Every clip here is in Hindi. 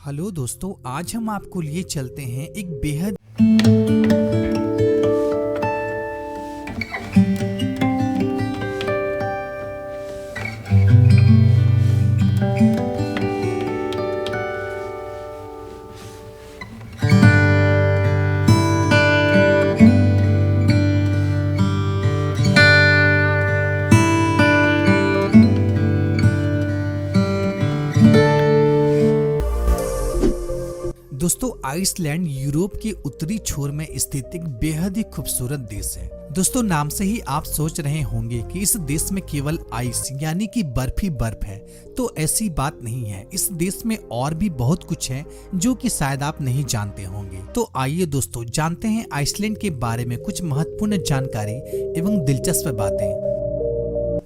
हेलो दोस्तों, आज हम आपको लिए चलते हैं एक बेहद दोस्तों आइसलैंड यूरोप के उत्तरी छोर में स्थित एक बेहद ही खूबसूरत देश है। दोस्तों नाम से ही आप सोच रहे होंगे कि इस देश में केवल आइस यानी कि बर्फ ही बर्फ है, तो ऐसी बात नहीं है। इस देश में और भी बहुत कुछ है जो कि शायद आप नहीं जानते होंगे। तो आइए दोस्तों जानते हैं आइसलैंड के बारे में कुछ महत्वपूर्ण जानकारी एवं दिलचस्प बातें।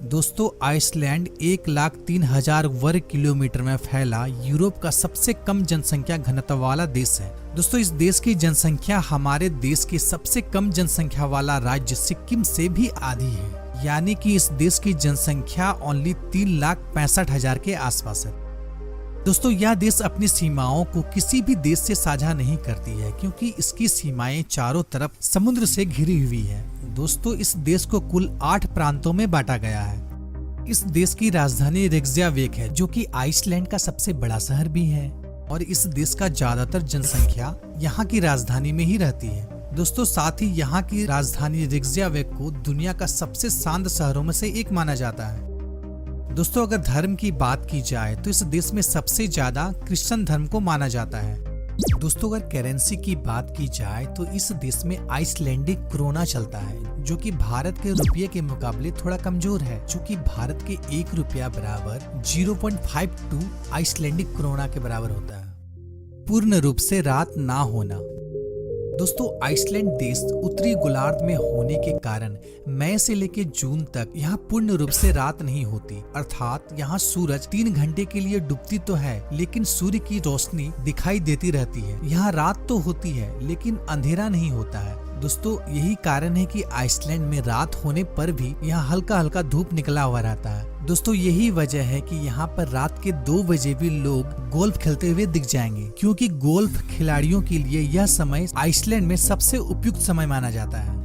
दोस्तों आइसलैंड 1,03,000 वर्ग किलोमीटर में फैला यूरोप का सबसे कम जनसंख्या घनत्व वाला देश है। दोस्तों इस देश की जनसंख्या हमारे देश के सबसे कम जनसंख्या वाला राज्य सिक्किम से भी आधी है, यानी कि इस देश की जनसंख्या ओनली 3,65,000 के आसपास है। दोस्तों यह देश अपनी सीमाओं को किसी भी देश से साझा नहीं करती है, क्योंकि इसकी सीमाएं चारों तरफ समुद्र से घिरी हुई है। दोस्तों इस देश को कुल 8 प्रांतों में बांटा गया है। इस देश की राजधानी रिक्याविक है, जो कि आइसलैंड का सबसे बड़ा शहर भी है, और इस देश का ज्यादातर जनसंख्या यहाँ की राजधानी में ही रहती है। दोस्तों साथ ही यहाँ की राजधानी रिक्याविक को दुनिया का सबसे शांत शहरों में से एक माना जाता है। दोस्तों अगर धर्म की बात की जाए तो इस देश में सबसे ज्यादा क्रिश्चियन धर्म को माना जाता है। दोस्तों अगर करेंसी की बात की जाए तो इस देश में आइसलैंडिक क्रोना चलता है, जो कि भारत के रुपये के मुकाबले थोड़ा कमजोर है, जो कि भारत के 1 रुपया बराबर 0.52 आइसलैंडिक क्रोना के बराबर होता है। पूर्ण रूप से रात ना होना। दोस्तों आइसलैंड देश उत्तरी गोलार्ध में होने के कारण मई से लेकर जून तक यहाँ पूर्ण रूप से रात नहीं होती, अर्थात यहाँ सूरज 3 घंटे के लिए डूबती तो है, लेकिन सूर्य की रोशनी दिखाई देती रहती है। यहाँ रात तो होती है लेकिन अंधेरा नहीं होता है। दोस्तों यही कारण है कि आइसलैंड में रात होने पर भी यहाँ हल्का हल्का धूप निकला हुआ रहता है। दोस्तों यही वजह है कि यहाँ पर रात के 2 बजे भी लोग गोल्फ खेलते हुए दिख जाएंगे, क्योंकि गोल्फ खिलाड़ियों के लिए यह समय आइसलैंड में सबसे उपयुक्त समय माना जाता है।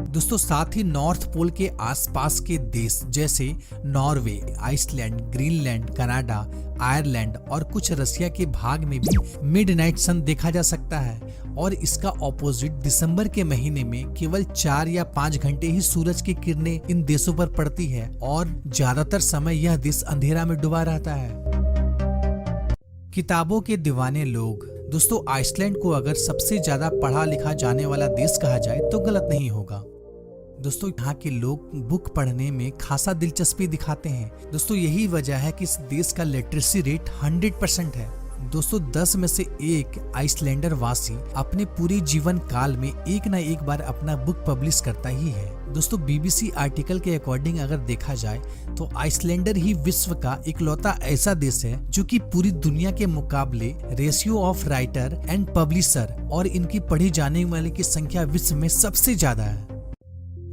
दोस्तों साथ ही नॉर्थ पोल के आसपास के देश जैसे Norway, Iceland, Greenland, Canada, Ireland और कुछ रसिया के भाग में भी मिडनाइट सन देखा जा सकता है, और इसका ऑपोजिट दिसंबर के महीने में केवल 4 या 5 घंटे ही सूरज की किरणें इन देशों पर पड़ती है, और ज्यादातर समय यह देश अंधेरा में डूबा रहता है। किताबों के दीवाने लोग। दोस्तों आइसलैंड को अगर सबसे ज्यादा पढ़ा लिखा जाने वाला देश कहा जाए तो गलत नहीं होगा। दोस्तों यहाँ के लोग बुक पढ़ने में खासा दिलचस्पी दिखाते हैं। दोस्तों यही वजह है कि इस देश का लिटरेसी रेट 100% है। दोस्तों 10 में से 1 आइसलैंडर वासी अपने पूरे जीवन काल में एक न एक बार अपना बुक पब्लिश करता ही है। दोस्तों BBC आर्टिकल के अकॉर्डिंग अगर देखा जाए तो आइसलैंडर ही विश्व का इकलौता ऐसा देश है जो कि पूरी दुनिया के मुकाबले ratio of writer and publisher और इनकी पढ़ी जाने वाले की संख्या विश्व में सबसे ज्यादा है।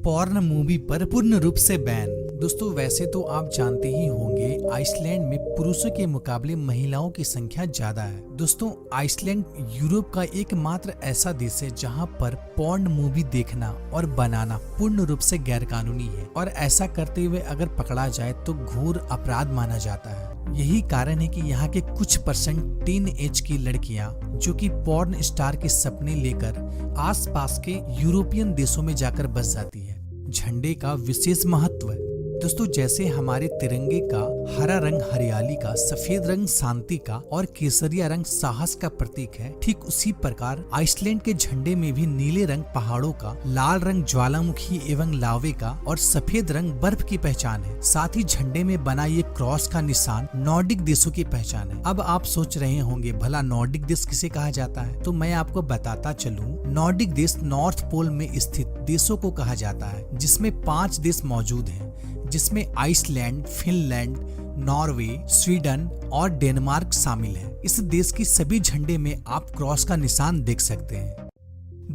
पॉर्न मूवी पर पूर्ण रूप से बैन। दोस्तों वैसे तो आप जानते ही होंगे आइसलैंड में पुरुषों के मुकाबले महिलाओं की संख्या ज्यादा है। दोस्तों आइसलैंड यूरोप का एकमात्र ऐसा देश है जहां पर पॉर्न मूवी देखना और बनाना पूर्ण रूप से गैरकानूनी है, और ऐसा करते हुए अगर पकड़ा जाए तो घोर अपराध माना जाता है। यही कारण है कि यहाँ के कुछ % टीन एज की लड़कियां जो कि पॉर्न स्टार के सपने लेकर आसपास के यूरोपियन देशों में जाकर बस जाती है। झंडे का विशेष महत्व। दोस्तों जैसे हमारे तिरंगे का हरा रंग हरियाली का, सफेद रंग शांति का और केसरिया रंग साहस का प्रतीक है, ठीक उसी प्रकार आइसलैंड के झंडे में भी नीले रंग पहाड़ों का, लाल रंग ज्वालामुखी एवं लावे का और सफेद रंग बर्फ की पहचान है। साथ ही झंडे में बना ये क्रॉस का निशान नॉर्डिक देशों की पहचान है। अब आप सोच रहे होंगे भला नॉर्डिक देश किसे कहा जाता है, तो मैं आपको बताता चलूं। नॉर्डिक देश नॉर्थ पोल में स्थित देशों को कहा जाता है, जिसमें 5 देश मौजूद हैं, जिसमें आइसलैंड, फिनलैंड, नॉर्वे, स्वीडन और डेनमार्क शामिल है। इस देश की सभी झंडे में आप क्रॉस का निशान देख सकते हैं।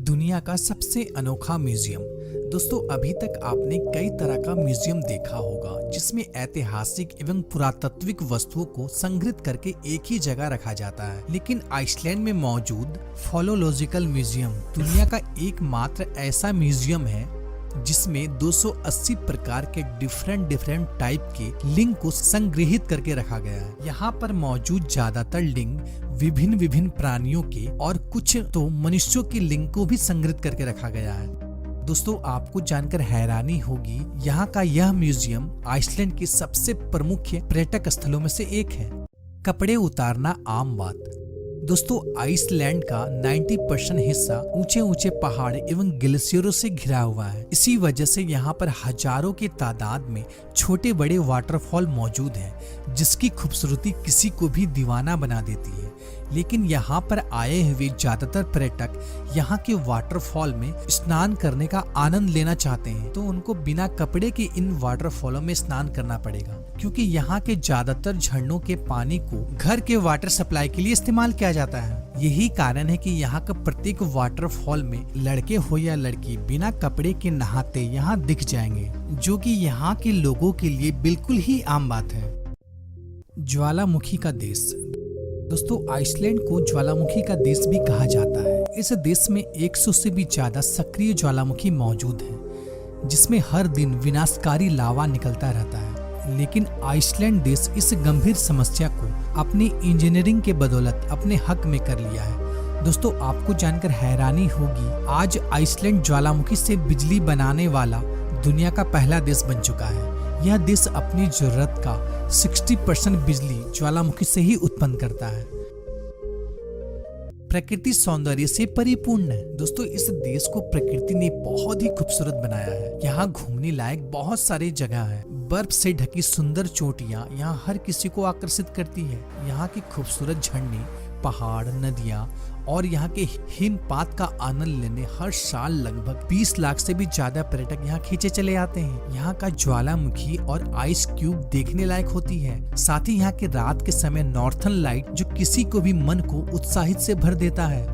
दुनिया का सबसे अनोखा म्यूजियम। दोस्तों अभी तक आपने कई तरह का म्यूजियम देखा होगा जिसमें ऐतिहासिक एवं पुरातात्विक वस्तुओं को संग्रहित करके एक ही जगह रखा जाता है, लेकिन आइसलैंड में मौजूद फोलोलॉजिकल म्यूजियम दुनिया का एकमात्र ऐसा म्यूजियम है जिसमें 280 प्रकार के डिफरेंट टाइप के लिंग को संग्रहित करके रखा गया है। यहाँ पर मौजूद ज्यादातर लिंग विभिन्न प्राणियों के और कुछ तो मनुष्यों के लिंग को भी संग्रहित करके रखा गया है। दोस्तों आपको जानकर हैरानी होगी, यहाँ का यह म्यूजियम आइसलैंड के सबसे प्रमुख पर्यटक स्थलों में से एक है। कपड़े उतारना आम बात। दोस्तों आइसलैंड का 90% हिस्सा ऊंचे पहाड़ एवं ग्लेशियरों से घिरा हुआ है। इसी वजह से यहाँ पर हजारों की तादाद में छोटे बड़े वाटरफॉल मौजूद हैं, जिसकी खूबसूरती किसी को भी दीवाना बना देती है। लेकिन यहाँ पर आए हुए ज्यादातर पर्यटक यहाँ के वाटरफॉल में स्नान करने का आनंद लेना चाहते हैं, तो उनको बिना कपड़े के इन वाटरफॉलों में स्नान करना पड़ेगा, क्योंकि यहाँ के ज्यादातर झरनों के पानी को घर के वाटर सप्लाई के लिए इस्तेमाल किया जाता है। यही कारण है कि यहाँ का प्रत्येक वाटरफॉल में लड़के हो या लड़की बिना कपड़े के नहाते यहाँ दिख जाएंगे, जो कि यहाँ के लोगों के लिए बिल्कुल ही आम बात है। ज्वालामुखी का देश। दोस्तों आइसलैंड को ज्वालामुखी का देश भी कहा जाता है। इस देश में 100 से भी ज्यादा सक्रिय ज्वालामुखी मौजूद हैं, जिसमें हर दिन विनाशकारी लावा निकलता रहता है। लेकिन आइसलैंड देश इस गंभीर समस्या को अपनी इंजीनियरिंग के बदौलत अपने हक में कर लिया है। दोस्तों आपको जानकर हैरानी होगी, आज आइसलैंड ज्वालामुखी से बिजली बनाने वाला दुनिया का पहला देश बन चुका है। यह देश अपनी जरूरत का 60% बिजली ज्वालामुखी से ही उत्पन्न करता है। प्रकृति सौंदर्य से परिपूर्ण है। दोस्तों इस देश को प्रकृति ने बहुत ही खूबसूरत बनाया है। यहाँ घूमने लायक बहुत सारी जगह है। बर्फ से ढकी सुंदर चोटियाँ यहाँ हर किसी को आकर्षित करती है। यहाँ की खूबसूरत झरने, पहाड़, नदियाँ और यहाँ के हिमपात का आनंद लेने हर साल लगभग 20 लाख से भी ज्यादा पर्यटक यहाँ खींचे चले आते हैं। यहाँ का ज्वालामुखी और आइस क्यूब देखने लायक होती है। साथ ही यहाँ के रात के समय नॉर्थर्न लाइट जो किसी को भी मन को उत्साहित से भर देता है।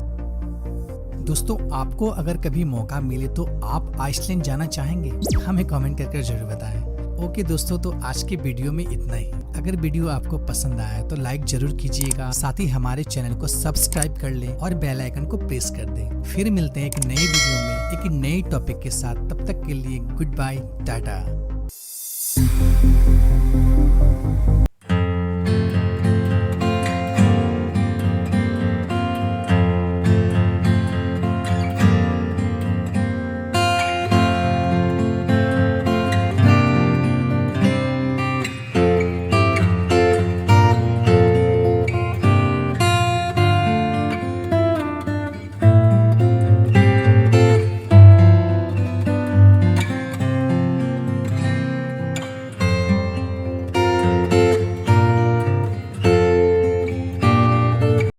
दोस्तों आपको अगर कभी मौका मिले तो आप आइसलैंड जाना चाहेंगे? हमें कमेंट करके जरूर बताएं। ओके दोस्तों, तो आज के वीडियो में इतना ही। अगर वीडियो आपको पसंद आया तो लाइक जरूर कीजिएगा, साथ ही हमारे चैनल को सब्सक्राइब कर लें और बेल आइकन को प्रेस कर दें। फिर मिलते हैं एक नए वीडियो में एक नए टॉपिक के साथ। तब तक के लिए गुड बाय, टाटा।